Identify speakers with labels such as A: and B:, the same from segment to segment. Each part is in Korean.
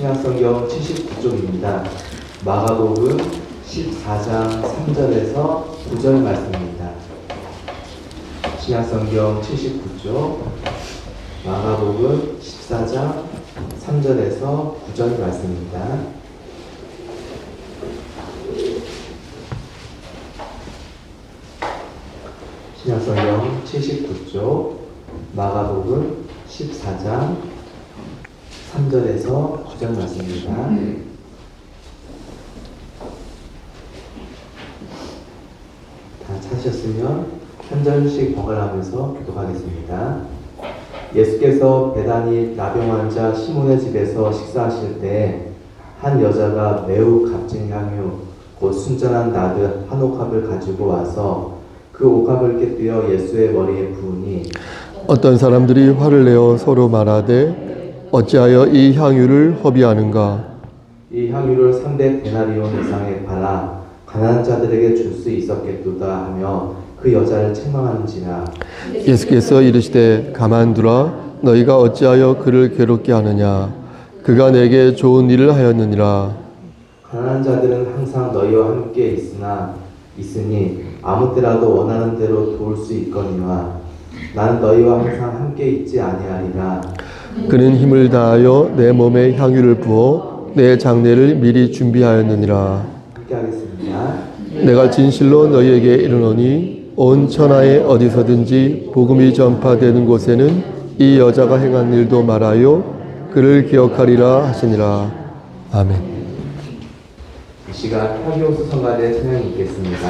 A: 신약성경 79쪽입니다. 마가복음 14장 3절에서 9절 말씀입니다. 신약성경 79쪽 마가복음 14장 3절에서 9절 말씀입니다. 신약성경 79쪽 마가복음 14장 3절에서 9절 말씀입니다. 다 찾으셨으면 한 절씩 번갈아가면서 기도하겠습니다. 예수께서 베다니 나병 환자 시몬의 집에서 식사하실 때 한 여자가 매우 값진 향유 곧 순전한 나드 한 옥합을 가지고 와서 그 옥합을 깨뜨려 예수의 머리에 부으니
B: 어떤 사람들이 화를 내어 서로 말하되 어찌하여 이 향유를 허비하는가?
A: 이 향유를 300데나리온 이상에 팔아 가난한 자들에게 줄 수 있었겠도다 하며 그 여자를 책망하는지라.
B: 예수께서 이르시되 가만두라. 너희가 어찌하여 그를 괴롭게 하느냐? 그가 내게 좋은 일을 하였느니라.
A: 가난한 자들은 항상 너희와 함께 있으니 아무 때라도 원하는 대로 도울 수 있거니와 나는 너희와 항상 함께 있지 아니하리라.
B: 그는 힘을 다하여 내 몸에 향유를 부어 내 장례를 미리 준비하였느니라.
A: 함께 하겠습니다.
B: 내가 진실로 너희에게 이르노니 온 천하에 어디서든지 복음이 전파되는 곳에는 이 여자가 행한 일도 말하여 그를 기억하리라 하시니라. 아멘.
A: 이 시간 향유 성가대 찬양이 있겠습니다.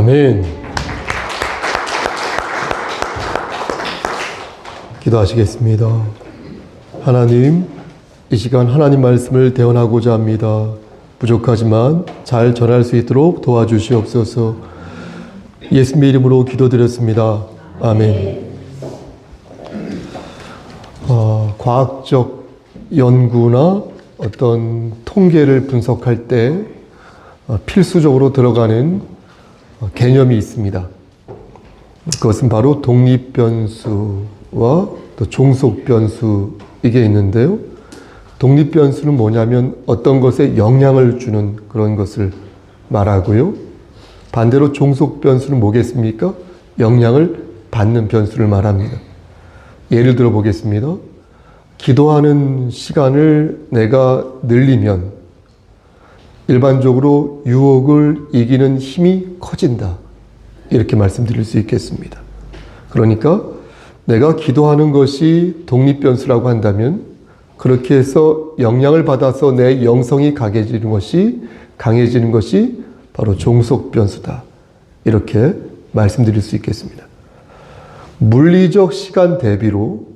B: 아멘. 기도하시겠습니다. 하나님, 이 시간 하나님 말씀을 대언하고자 합니다. 부족하지만 잘 전할 수 있도록 도와주시옵소서. 예수님의 이름으로 기도드렸습니다. 아멘. 과학적 연구나 어떤 통계를 분석할 때 필수적으로 들어가는 개념이 있습니다. 그것은 바로 독립변수와 또 종속변수 이게 있는데요. 독립변수는 뭐냐면 어떤 것에 영향을 주는 그런 것을 말하고요. 반대로 종속변수는 뭐겠습니까? 영향을 받는 변수를 말합니다. 예를 들어 보겠습니다. 기도하는 시간을 내가 늘리면 일반적으로 유혹을 이기는 힘이 커진다. 이렇게 말씀드릴 수 있겠습니다. 그러니까 내가 기도하는 것이 독립변수라고 한다면 그렇게 해서 영향을 받아서 내 영성이 강해지는 것이 바로 종속변수다. 이렇게 말씀드릴 수 있겠습니다. 물리적 시간 대비로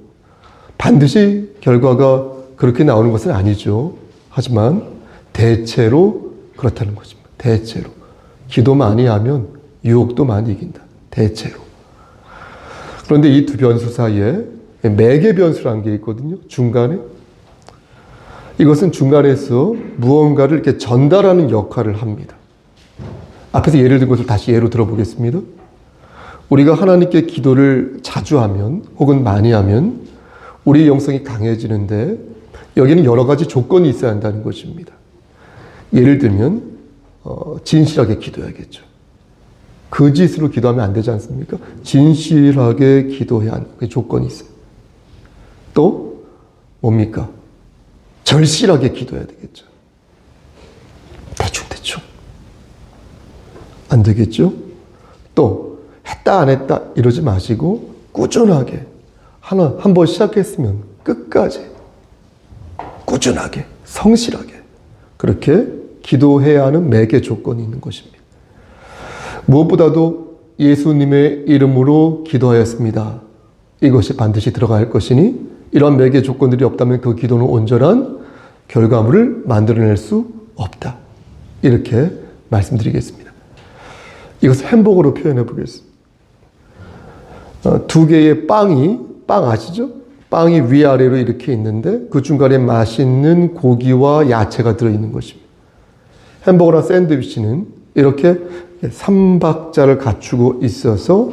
B: 반드시 결과가 그렇게 나오는 것은 아니죠. 하지만 대체로 그렇다는 것입니다. 대체로. 기도 많이 하면 유혹도 많이 이긴다. 대체로. 그런데 이 두 변수 사이에 매개 변수라는 게 있거든요. 중간에. 이것은 중간에서 무언가를 이렇게 전달하는 역할을 합니다. 앞에서 예를 든 것을 다시 예로 들어보겠습니다. 우리가 하나님께 기도를 자주 하면 혹은 많이 하면 우리의 영성이 강해지는데 여기는 여러 가지 조건이 있어야 한다는 것입니다. 예를 들면 진실하게 기도해야겠죠. 거짓으로 기도하면 안 되지 않습니까? 진실하게 기도해야 하는 그 조건이 있어요. 또 뭡니까? 절실하게 기도해야 되겠죠. 대충 안 되겠죠? 또 했다 안 했다 이러지 마시고 꾸준하게 한 번 시작했으면 끝까지 꾸준하게 성실하게 그렇게 기도해야 하는 매개 조건이 있는 것입니다. 무엇보다도 예수님의 이름으로 기도하였습니다. 이것이 반드시 들어갈 것이니 이런 매개 조건들이 없다면 그 기도는 온전한 결과물을 만들어낼 수 없다. 이렇게 말씀드리겠습니다. 이것을 햄버거로 표현해 보겠습니다. 두 개의 빵 아시죠? 빵이 위아래로 이렇게 있는데 그 중간에 맛있는 고기와 야채가 들어있는 것입니다. 햄버거나 샌드위치는 이렇게 삼박자를 갖추고 있어서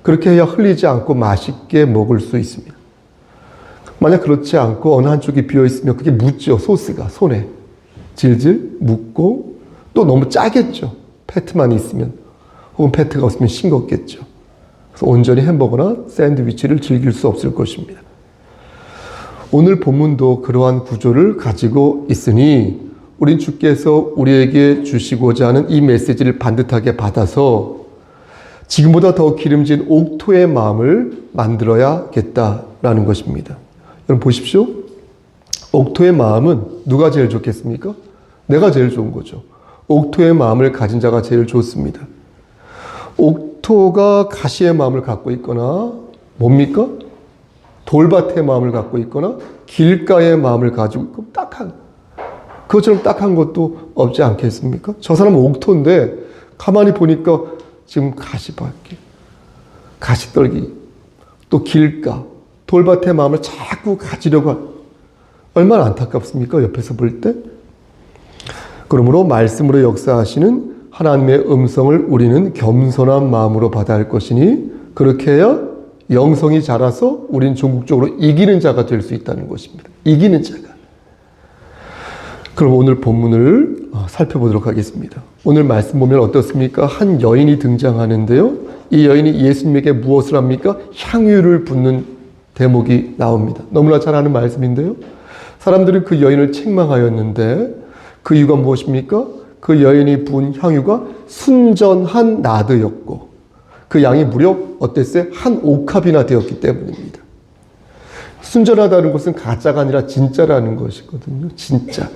B: 그렇게 해야 흘리지 않고 맛있게 먹을 수 있습니다. 만약 그렇지 않고 어느 한쪽이 비어있으면 그게 묻죠. 소스가 손에 질질 묻고 또 너무 짜겠죠. 패트만 있으면 혹은 패트가 없으면 싱겁겠죠. 그래서 온전히 햄버거나 샌드위치를 즐길 수 없을 것입니다. 오늘 본문도 그러한 구조를 가지고 있으니 우린 주께서 우리에게 주시고자 하는 이 메시지를 반듯하게 받아서 지금보다 더 기름진 옥토의 마음을 만들어야겠다라는 것입니다. 여러분 보십시오. 옥토의 마음은 누가 제일 좋겠습니까? 내가 제일 좋은 거죠. 옥토의 마음을 가진 자가 제일 좋습니다. 옥토가 가시의 마음을 갖고 있거나 뭡니까? 돌밭의 마음을 갖고 있거나 길가의 마음을 가지고 있고 그것처럼 딱한 것도 없지 않겠습니까? 저 사람은 옥토인데 가만히 보니까 지금 가시밭길, 가시떨기, 또 길가, 돌밭의 마음을 자꾸 가지려고 하는 얼마나 안타깝습니까? 옆에서 볼 때. 그러므로 말씀으로 역사하시는 하나님의 음성을 우리는 겸손한 마음으로 받아야 할 것이니 그렇게 해야 영성이 자라서 우린 궁극적으로 이기는 자가 될 수 있다는 것입니다. 이기는 자가. 그럼 오늘 본문을 살펴보도록 하겠습니다. 오늘 말씀 보면 어떻습니까? 한 여인이 등장하는데요. 이 여인이 예수님에게 무엇을 합니까? 향유를 붓는 대목이 나옵니다. 너무나 잘 아는 말씀인데요. 사람들은 그 여인을 책망하였는데 그 이유가 무엇입니까? 그 여인이 부은 향유가 순전한 나드였고 그 양이 무려 어땠어요? 한 옥합이나 되었기 때문입니다. 순전하다는 것은 가짜가 아니라 진짜라는 것이거든요. 진짜.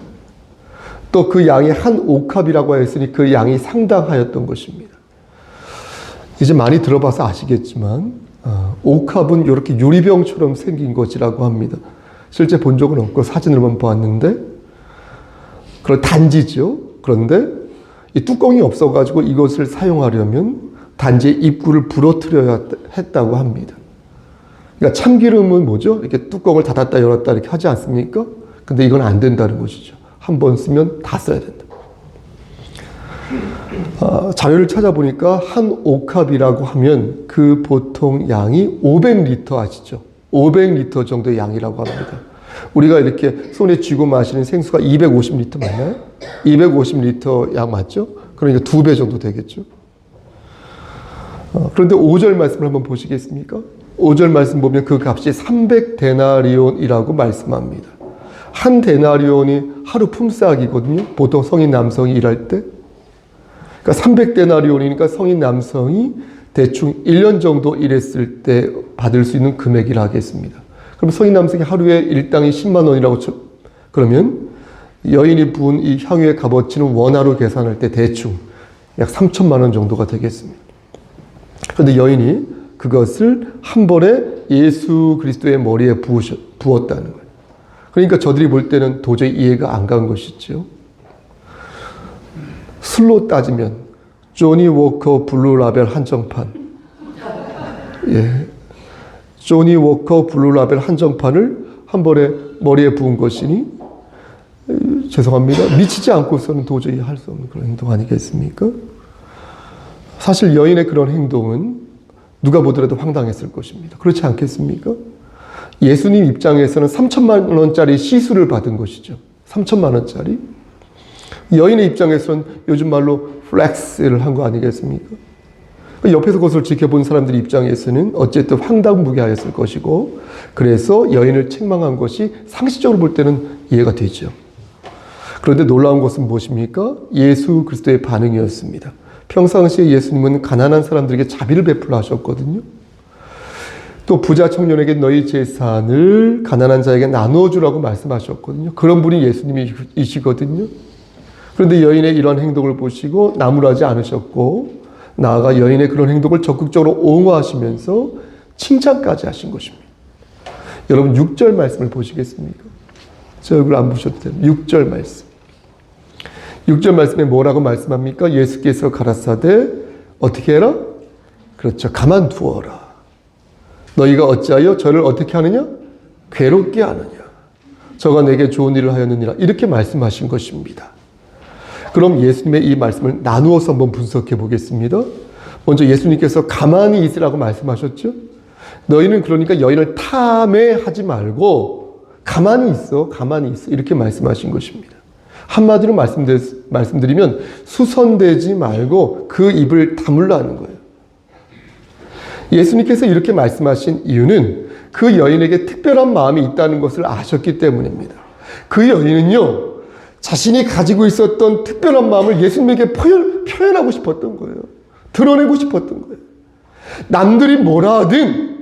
B: 또 그 양이 한 옥합이라고 했으니 그 양이 상당하였던 것입니다. 이제 많이 들어봐서 아시겠지만 옥합은 이렇게 유리병처럼 생긴 것이라고 합니다. 실제 본 적은 없고 사진을만 보았는데 그런 단지죠. 그런데 이 뚜껑이 없어가지고 이것을 사용하려면 단지의 입구를 부러뜨려야 했다고 합니다. 그러니까 참기름은 뭐죠? 이렇게 뚜껑을 닫았다 열었다 이렇게 하지 않습니까? 근데 이건 안 된다는 것이죠. 한 번 쓰면 다 써야 된다. 자료를 찾아보니까 한 옥합이라고 하면 그 보통 양이 500리터 아시죠? 500리터 정도의 양이라고 합니다. 우리가 이렇게 손에 쥐고 마시는 생수가 250리터 맞나요? 250리터 양 맞죠? 그러니까 2배 정도 되겠죠. 그런데 5절 말씀을 한번 보시겠습니까? 5절 말씀 보면 그 값이 300데나리온이라고 말씀합니다. 한 데나리온이 하루 품삯이거든요. 보통 성인 남성이 일할 때. 그러니까 300데나리온이니까 성인 남성이 대충 1년 정도 일했을 때 받을 수 있는 금액이라 하겠습니다. 그럼 성인 남성이 하루에 일당이 10만 원이라고 그러면 여인이 부은 이 향유의 값어치는 원화로 계산할 때 대충 약 3천만 원 정도가 되겠습니다. 그런데 여인이 그것을 한 번에 예수 그리스도의 머리에 부었다는 거예요. 그러니까 저들이 볼 때는 도저히 이해가 안 간 것이죠. 술로 따지면 조니 워커 블루 라벨 한정판, 조니 워커 블루 라벨 한정판을 한 번에 머리에 부은 것이니 죄송합니다. 미치지 않고서는 도저히 할 수 없는 그런 행동 아니겠습니까? 사실 여인의 그런 행동은 누가 보더라도 황당했을 것입니다. 그렇지 않겠습니까? 예수님 입장에서는 3천만 원짜리 시술을 받은 것이죠. 3천만 원짜리. 여인의 입장에서는 요즘 말로 플렉스를 한 거 아니겠습니까? 옆에서 그것을 지켜본 사람들 입장에서는 어쨌든 황당무계하였을 것이고, 그래서 여인을 책망한 것이 상식적으로 볼 때는 이해가 되죠. 그런데 놀라운 것은 무엇입니까? 예수 그리스도의 반응이었습니다. 평상시에 예수님은 가난한 사람들에게 자비를 베풀어 하셨거든요. 또 부자 청년에게 너희 재산을 가난한 자에게 나누어주라고 말씀하셨거든요. 그런 분이 예수님이시거든요. 그런데 여인의 이런 행동을 보시고 나무라지 않으셨고, 나아가 여인의 그런 행동을 적극적으로 옹호하시면서 칭찬까지 하신 것입니다. 여러분 6절 말씀을 보시겠습니까? 제 얼굴 안 보셔도 됩니다. 6절 말씀. 6절 말씀에 뭐라고 말씀합니까? 예수께서 가라사대 어떻게 해라? 그렇죠. 가만두어라. 너희가 어찌하여 저를 어떻게 하느냐? 괴롭게 하느냐? 저가 내게 좋은 일을 하였느니라. 이렇게 말씀하신 것입니다. 그럼 예수님의 이 말씀을 나누어서 한번 분석해 보겠습니다. 먼저 예수님께서 가만히 있으라고 말씀하셨죠. 너희는 그러니까 여인을 탐해하지 말고 가만히 있어, 가만히 있어 이렇게 말씀하신 것입니다. 한마디로 말씀드리면 수선되지 말고 그 입을 다물라는 거예요. 예수님께서 이렇게 말씀하신 이유는 그 여인에게 특별한 마음이 있다는 것을 아셨기 때문입니다. 그 여인은요, 자신이 가지고 있었던 특별한 마음을 예수님에게 표현하고 싶었던 거예요. 드러내고 싶었던 거예요. 남들이 뭐라 하든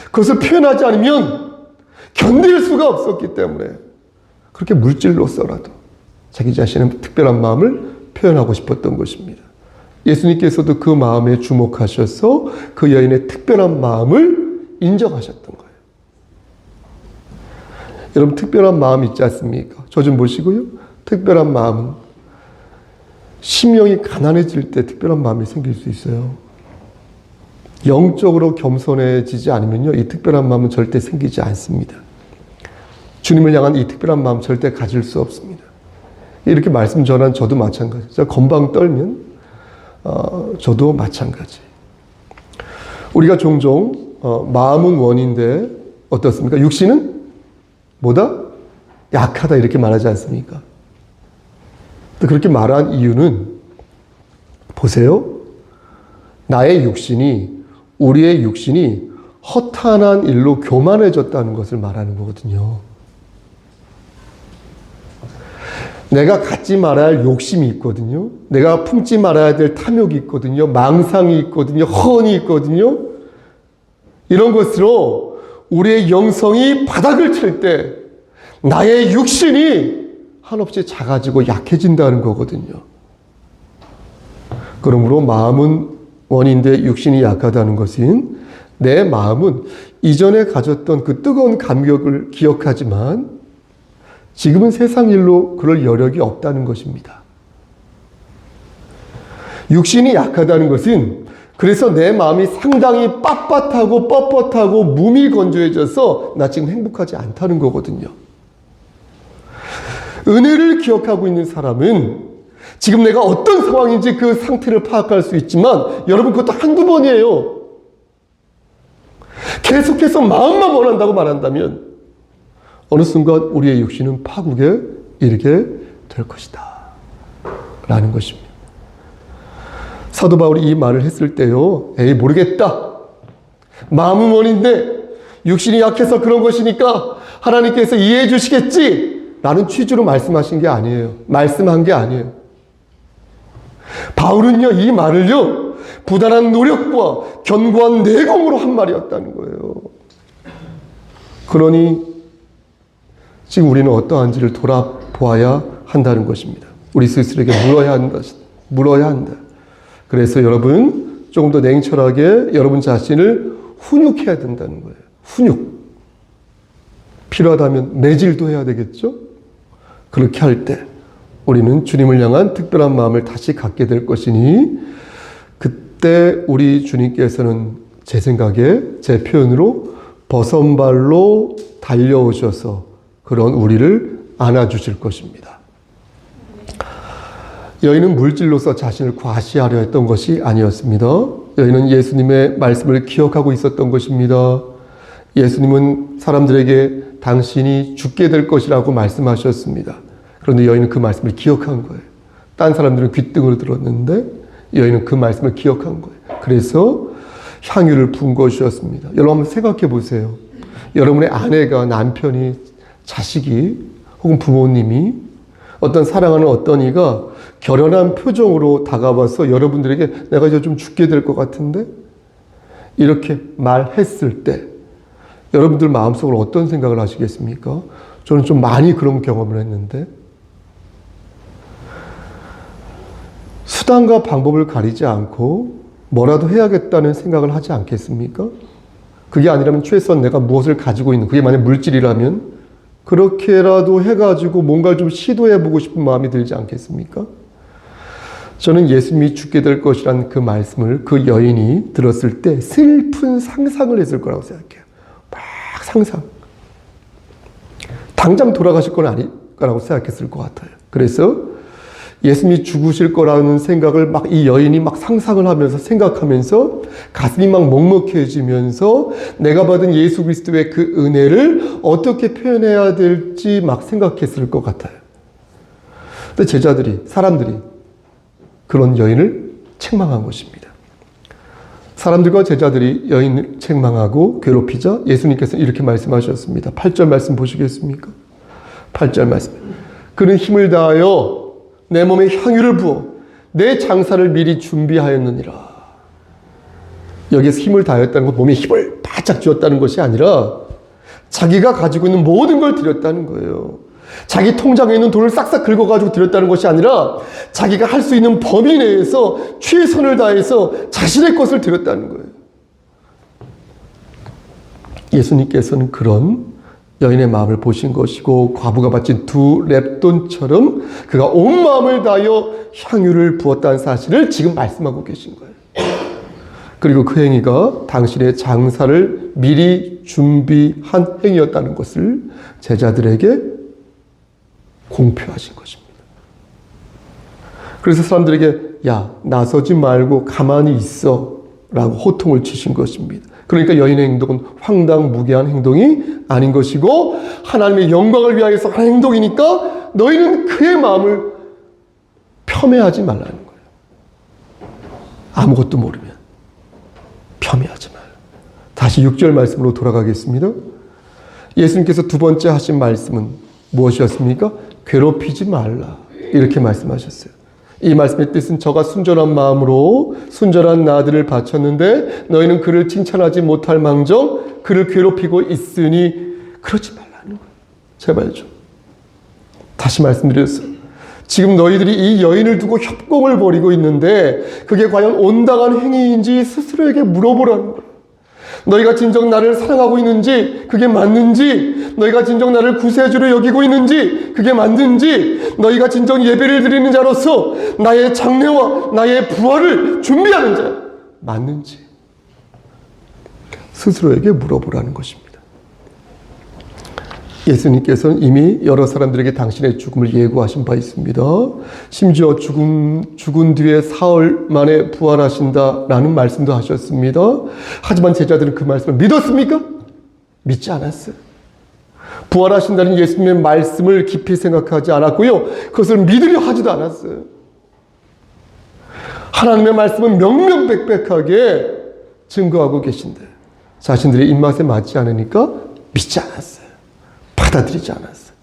B: 그것을 표현하지 않으면 견딜 수가 없었기 때문에 그렇게 물질로서라도 자기 자신의 특별한 마음을 표현하고 싶었던 것입니다. 예수님께서도 그 마음에 주목하셔서 그 여인의 특별한 마음을 인정하셨던 거예요. 여러분 특별한 마음 있지 않습니까? 저 좀 보시고요. 특별한 마음은 심령이 가난해질 때 특별한 마음이 생길 수 있어요. 영적으로 겸손해지지 않으면요, 이 특별한 마음은 절대 생기지 않습니다. 주님을 향한 이 특별한 마음 절대 가질 수 없습니다. 이렇게 말씀 전한 저도 마찬가지. 제가 건방 떨면 저도 마찬가지. 우리가 종종 마음은 원인데 어떻습니까? 육신은 뭐다? 약하다 이렇게 말하지 않습니까? 그렇게 말한 이유는 보세요. 나의 육신이, 우리의 육신이 허탄한 일로 교만해졌다는 것을 말하는 거거든요. 내가 갖지 말아야 할 욕심이 있거든요. 내가 품지 말아야 될 탐욕이 있거든요. 망상이 있거든요. 허언이 있거든요. 이런 것으로 우리의 영성이 바닥을 칠 때 나의 육신이 한없이 작아지고 약해진다는 거거든요. 그러므로 마음은 원인데 육신이 약하다는 것은 내 마음은 이전에 가졌던 그 뜨거운 감격을 기억하지만 지금은 세상 일로 그럴 여력이 없다는 것입니다. 육신이 약하다는 것은 그래서 내 마음이 상당히 빳빳하고 뻣뻣하고 무미건조해져서 나 지금 행복하지 않다는 거거든요. 은혜를 기억하고 있는 사람은 지금 내가 어떤 상황인지 그 상태를 파악할 수 있지만 여러분 그것도 한두 번이에요. 계속해서 마음만 원한다고 말한다면 어느 순간 우리의 육신은 파국에 이르게 될 것이다 라는 것입니다. 사도 바울이 이 말을 했을 때요, 에이 모르겠다, 마음은 원인데 육신이 약해서 그런 것이니까 하나님께서 이해해 주시겠지 라는 취지로 말씀하신 게 아니에요. 말씀한 게 아니에요. 바울은요, 이 말을요, 부단한 노력과 견고한 내공으로 한 말이었다는 거예요. 그러니 지금 우리는 어떠한지를 돌아보아야 한다는 것입니다. 우리 스스로에게 물어야 한다. 그래서 여러분 조금 더 냉철하게 여러분 자신을 훈육해야 된다는 거예요. 훈육. 필요하다면 매질도 해야 되겠죠? 그렇게 할 때 우리는 주님을 향한 특별한 마음을 다시 갖게 될 것이니 그때 우리 주님께서는 제 생각에, 제 표현으로 버선발로 달려오셔서 그런 우리를 안아주실 것입니다. 여인은 물질로서 자신을 과시하려 했던 것이 아니었습니다. 여인은 예수님의 말씀을 기억하고 있었던 것입니다. 예수님은 사람들에게 당신이 죽게 될 것이라고 말씀하셨습니다. 그런데 여인은 그 말씀을 기억한 거예요. 딴 사람들은 귓등으로 들었는데 여인은 그 말씀을 기억한 거예요. 그래서 향유를 부은 것이었습니다. 여러분 한번 생각해 보세요. 여러분의 아내가, 남편이, 자식이 혹은 부모님이 어떤 사랑하는 어떤 이가 결연한 표정으로 다가와서 여러분들에게 내가 이제 좀 죽게 될 것 같은데 이렇게 말했을 때 여러분들 마음속으로 어떤 생각을 하시겠습니까? 저는 좀 많이 그런 경험을 했는데 수단과 방법을 가리지 않고 뭐라도 해야겠다는 생각을 하지 않겠습니까? 그게 아니라면 최소한 내가 무엇을 가지고 있는, 그게 만약 물질이라면 그렇게라도 해가지고 뭔가를 좀 시도해보고 싶은 마음이 들지 않겠습니까? 저는 예수님이 죽게 될 것이란 그 말씀을 그 여인이 들었을 때 슬픈 상상을 했을 거라고 생각해요. 막 상상. 당장 돌아가실 건 아닐 거라고 생각했을 것 같아요. 그래서 예수님이 죽으실 거라는 생각을 막 이 여인이 막 상상을 하면서 생각하면서 가슴이 막 먹먹해지면서 내가 받은 예수 그리스도의 그 은혜를 어떻게 표현해야 될지 막 생각했을 것 같아요. 근데 제자들이, 사람들이 그런 여인을 책망한 것입니다. 사람들과 제자들이 여인을 책망하고 괴롭히자 예수님께서 이렇게 말씀하셨습니다. 8절 말씀 보시겠습니까? 8절 말씀. 그는 힘을 다하여 내 몸에 향유를 부어 내 장사를 미리 준비하였느니라. 여기에서 힘을 다하였다는 건 몸에 힘을 바짝 쥐었다는 것이 아니라 자기가 가지고 있는 모든 걸 드렸다는 거예요. 자기 통장에 있는 돈을 싹싹 긁어가지고 드렸다는 것이 아니라 자기가 할 수 있는 범위 내에서 최선을 다해서 자신의 것을 드렸다는 거예요. 예수님께서는 그런 여인의 마음을 보신 것이고 과부가 바친 2렙돈처럼 그가 온 마음을 다하여 향유를 부었다는 사실을 지금 말씀하고 계신 거예요. 그리고 그 행위가 당신의 장사를 미리 준비한 행위였다는 것을 제자들에게 공표하신 것입니다. 그래서 사람들에게 야, 나서지 말고 가만히 있어 라고 호통을 치신 것입니다. 그러니까 여인의 행동은 황당무계한 행동이 아닌 것이고 하나님의 영광을 위하여서 한 행동이니까 너희는 그의 마음을 폄훼하지 말라는 거예요. 아무것도 모르면 폄훼하지 말라. 다시 6절 말씀으로 돌아가겠습니다. 예수님께서 두 번째 하신 말씀은 무엇이었습니까? 괴롭히지 말라. 이렇게 말씀하셨어요. 이 말씀의 뜻은 저가 순전한 마음으로 순전한 나들을 바쳤는데 너희는 그를 칭찬하지 못할 망정 그를 괴롭히고 있으니 그러지 말라는 거예요. 제발 좀. 다시 말씀드렸어요. 지금 너희들이 이 여인을 두고 협공을 벌이고 있는데 그게 과연 온당한 행위인지 스스로에게 물어보라는 거예요. 너희가 진정 나를 사랑하고 있는지, 그게 맞는지, 너희가 진정 나를 구세주로 여기고 있는지, 그게 맞는지, 너희가 진정 예배를 드리는 자로서 나의 장래와 나의 부활을 준비하는 자 맞는지 스스로에게 물어보라는 것입니다. 예수님께서는 이미 여러 사람들에게 당신의 죽음을 예고하신 바 있습니다. 심지어 죽은 뒤에 사흘 만에 부활하신다라는 말씀도 하셨습니다. 하지만 제자들은 그 말씀을 믿었습니까? 믿지 않았어요. 부활하신다는 예수님의 말씀을 깊이 생각하지 않았고요. 그것을 믿으려 하지도 않았어요. 하나님의 말씀은 명명백백하게 증거하고 계신데 자신들의 입맛에 맞지 않으니까 믿지 않았어요. 받아들이지 않았어요.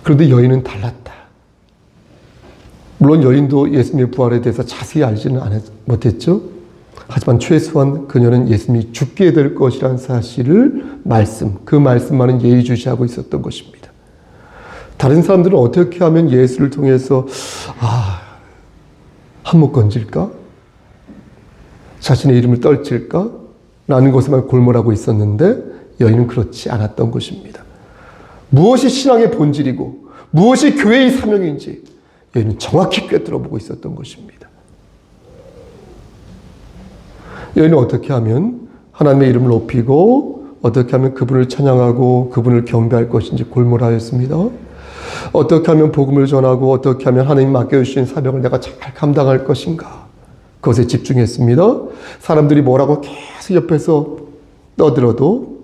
B: 그런데 여인은 달랐다. 물론 여인도 예수님의 부활에 대해서 자세히 알지는 못했죠. 하지만 최소한 그녀는 예수님이 죽게 될 것이라는 사실을 그 말씀만은 예의주시하고 있었던 것입니다. 다른 사람들은 어떻게 하면 예수를 통해서 한몫 건질까? 자신의 이름을 떨칠까? 라는 것에만 골몰하고 있었는데 여인은 그렇지 않았던 것입니다. 무엇이 신앙의 본질이고 무엇이 교회의 사명인지 여인은 정확히 꿰뚫어보고 있었던 것입니다. 여인은 어떻게 하면 하나님의 이름을 높이고 어떻게 하면 그분을 찬양하고 그분을 경배할 것인지 골몰하였습니다. 어떻게 하면 복음을 전하고 어떻게 하면 하나님 맡겨주신 사명을 내가 잘 감당할 것인가 그것에 집중했습니다. 사람들이 뭐라고 계속 옆에서 떠들어도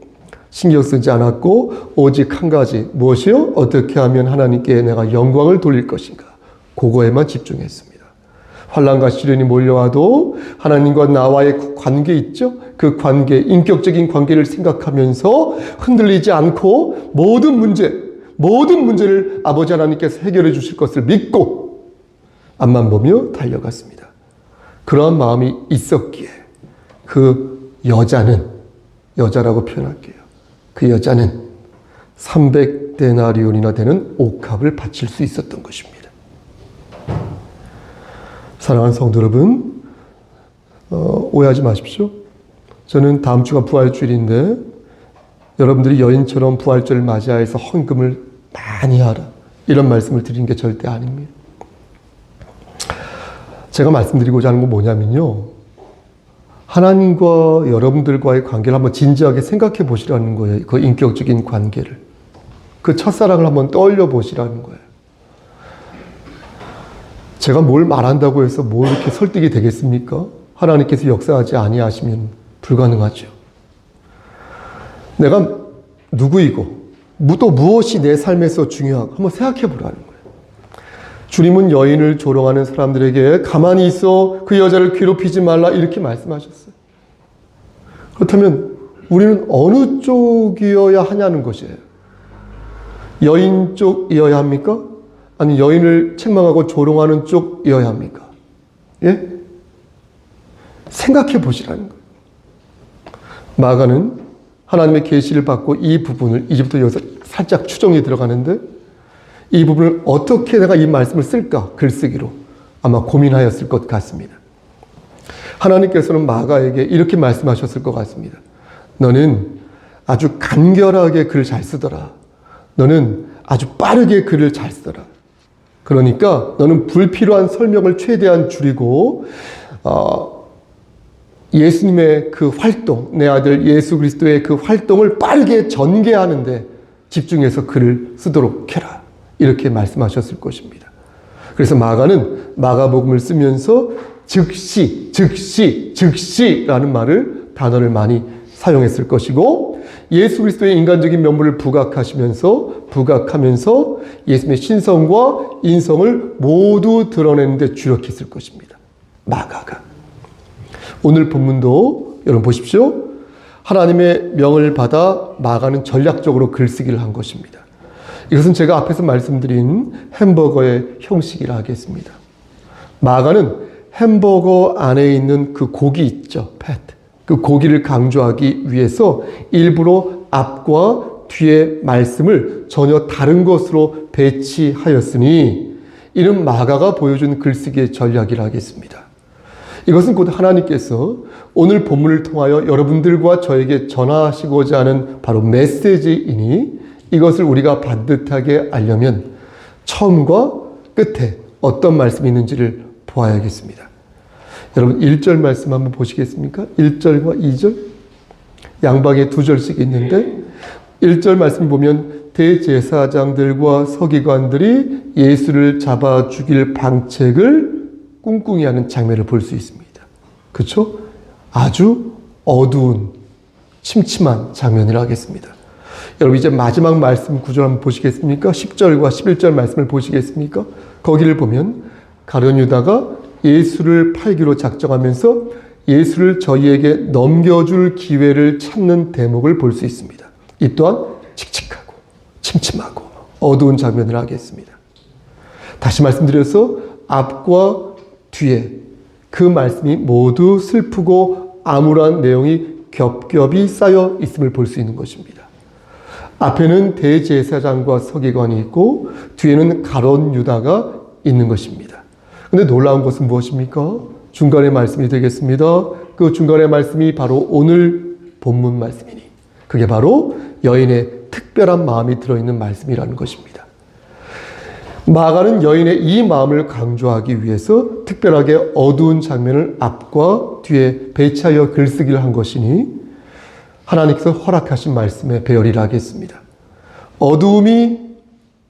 B: 신경 쓰지 않았고 오직 한 가지 무엇이요? 어떻게 하면 하나님께 내가 영광을 돌릴 것인가 그거에만 집중했습니다. 환난과 시련이 몰려와도 하나님과 나와의 관계 있죠? 그 관계, 인격적인 관계를 생각하면서 흔들리지 않고 모든 문제를 아버지 하나님께서 해결해 주실 것을 믿고 앞만 보며 달려갔습니다. 그러한 마음이 있었기에 그 여자라고 표현할게요. 그 여자는 300데나리온이나 되는 옥합을 바칠 수 있었던 것입니다. 사랑하는 성도 여러분, 오해하지 마십시오. 저는 다음 주가 부활주일인데 여러분들이 여인처럼 부활절을 맞이하여서 헌금을 많이 하라 이런 말씀을 드리는 게 절대 아닙니다. 제가 말씀드리고자 하는 건 뭐냐면요. 하나님과 여러분들과의 관계를 한번 진지하게 생각해 보시라는 거예요. 그 인격적인 관계를. 그 첫사랑을 한번 떠올려 보시라는 거예요. 제가 뭘 말한다고 해서 뭐 이렇게 설득이 되겠습니까? 하나님께서 역사하지 아니하시면 불가능하죠. 내가 누구이고 또 무엇이 내 삶에서 중요하고 한번 생각해 보라는 거예요. 주님은 여인을 조롱하는 사람들에게 가만히 있어 그 여자를 괴롭히지 말라 이렇게 말씀하셨어요. 그렇다면 우리는 어느 쪽이어야 하냐는 것이에요. 여인 쪽이어야 합니까? 아니 여인을 책망하고 조롱하는 쪽이어야 합니까? 예? 생각해 보시라는 거예요. 마가는 하나님의 계시를 받고 이 부분을 이제부터 여기서 살짝 추정이 들어가는데 이 부분을 어떻게 내가 이 말씀을 쓸까? 글쓰기로 아마 고민하였을 것 같습니다. 하나님께서는 마가에게 이렇게 말씀하셨을 것 같습니다. 너는 아주 간결하게 글을 잘 쓰더라. 너는 아주 빠르게 글을 잘 쓰더라. 그러니까 너는 불필요한 설명을 최대한 줄이고 예수님의 그 활동, 내 아들 예수 그리스도의 그 활동을 빠르게 전개하는데 집중해서 글을 쓰도록 해라. 이렇게 말씀하셨을 것입니다. 그래서 마가는 마가복음을 쓰면서 즉시라는 단어를 많이 사용했을 것이고 예수 그리스도의 인간적인 면모를 부각하면서 예수님의 신성과 인성을 모두 드러내는 데 주력했을 것입니다. 마가가. 오늘 본문도 여러분 보십시오. 하나님의 명을 받아 마가는 전략적으로 글쓰기를 한 것입니다. 이것은 제가 앞에서 말씀드린 햄버거의 형식이라 하겠습니다. 마가는 햄버거 안에 있는 그 고기 있죠. 팻. 그 고기를 강조하기 위해서 일부러 앞과 뒤에 말씀을 전혀 다른 것으로 배치하였으니 이는 마가가 보여준 글쓰기의 전략이라 하겠습니다. 이것은 곧 하나님께서 오늘 본문을 통하여 여러분들과 저에게 전하시고자 하는 바로 메시지이니 이것을 우리가 반듯하게 알려면 처음과 끝에 어떤 말씀이 있는지를 보아야겠습니다. 여러분 1절 말씀 한번 보시겠습니까? 1절과 2절 양방에 2절씩 있는데 1절 말씀 보면 대제사장들과 서기관들이 예수를 잡아 죽일 방책을 꿍꿍이 하는 장면을 볼 수 있습니다. 그렇죠? 아주 어두운 침침한 장면이라 하겠습니다. 여러분 이제 마지막 말씀 구절 한번 보시겠습니까? 10절과 11절 말씀을 보시겠습니까? 거기를 보면 가룟 유다가 예수를 팔기로 작정하면서 예수를 저희에게 넘겨줄 기회를 찾는 대목을 볼 수 있습니다. 이 또한 칙칙하고 침침하고 어두운 장면을 하겠습니다. 다시 말씀드려서 앞과 뒤에 그 말씀이 모두 슬프고 암울한 내용이 겹겹이 쌓여 있음을 볼 수 있는 것입니다. 앞에는 대제사장과 서기관이 있고 뒤에는 가룟 유다가 있는 것입니다. 그런데 놀라운 것은 무엇입니까? 중간의 말씀이 되겠습니다. 그 중간의 말씀이 바로 오늘 본문 말씀이니 그게 바로 여인의 특별한 마음이 들어있는 말씀이라는 것입니다. 마가는 여인의 이 마음을 강조하기 위해서 특별하게 어두운 장면을 앞과 뒤에 배치하여 글쓰기를 한 것이니 하나님께서 허락하신 말씀의 배열이라 하겠습니다.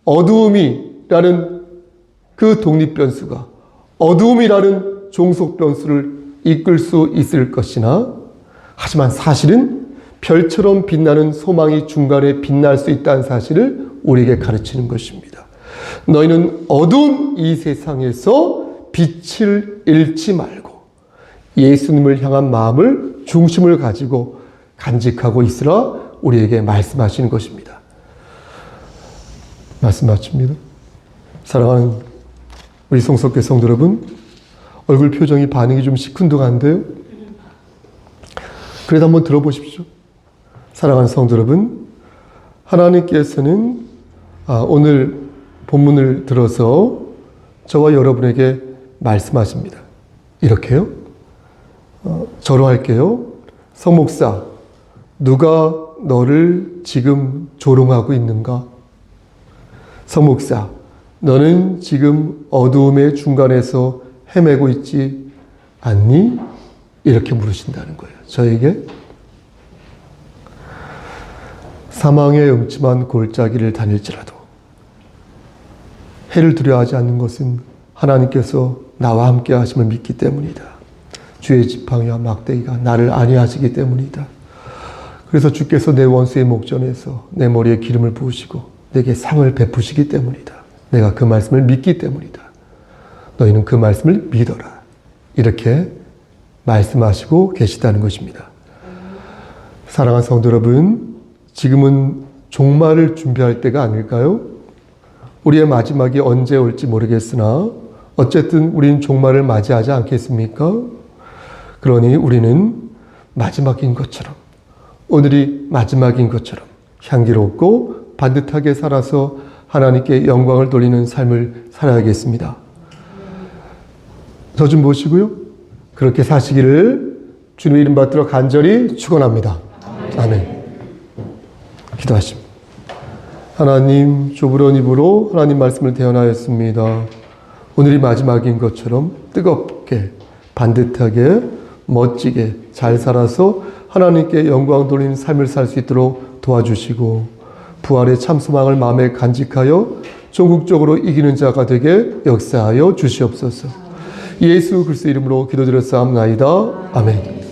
B: 어두움이라는 그 독립변수가 어두움이라는 종속변수를 이끌 수 있을 것이나 하지만 사실은 별처럼 빛나는 소망이 중간에 빛날 수 있다는 사실을 우리에게 가르치는 것입니다. 너희는 어두운 이 세상에서 빛을 잃지 말고 예수님을 향한 마음을 중심을 가지고 간직하고 있으라 우리에게 말씀하시는 것입니다. 말씀 마칩니다. 사랑하는 우리 성석교 성도 여러분, 얼굴 표정이 반응이 좀 시큰둥한데요. 그래도 한번 들어보십시오. 사랑하는 성도 여러분, 하나님께서는 오늘 본문을 들어서 저와 여러분에게 말씀하십니다. 이렇게요. 저로 할게요. 성목사, 누가 너를 지금 조롱하고 있는가? 성목사, 너는 지금 어두움의 중간에서 헤매고 있지 않니? 이렇게 물으신다는 거예요. 저에게 사망의 음침한 골짜기를 다닐지라도 해를 두려워하지 않는 것은 하나님께서 나와 함께 하심을 믿기 때문이다. 주의 지팡이와 막대기가 나를 안위하시기 때문이다. 그래서 주께서 내 원수의 목전에서 내 머리에 기름을 부으시고 내게 상을 베푸시기 때문이다. 내가 그 말씀을 믿기 때문이다. 너희는 그 말씀을 믿어라. 이렇게 말씀하시고 계시다는 것입니다. 사랑하는 성도 여러분, 지금은 종말을 준비할 때가 아닐까요? 우리의 마지막이 언제 올지 모르겠으나 어쨌든 우리는 종말을 맞이하지 않겠습니까? 그러니 우리는 마지막인 것처럼, 오늘이 마지막인 것처럼 향기롭고 반듯하게 살아서 하나님께 영광을 돌리는 삶을 살아야겠습니다. 저 좀 보시고요. 그렇게 사시기를 주님의 이름 받들어 간절히 축원합니다. 아멘. 기도하십니다. 하나님, 좁은 입으로 하나님 말씀을 대언하였습니다. 오늘이 마지막인 것처럼 뜨겁게, 반듯하게, 멋지게 잘 살아서 하나님께 영광 돌리는 삶을 살 수 있도록 도와주시고 부활의 참 소망을 마음에 간직하여 전국적으로 이기는 자가 되게 역사하여 주시옵소서. 예수 그리스도 이름으로 기도드렸사옵나이다. 아멘.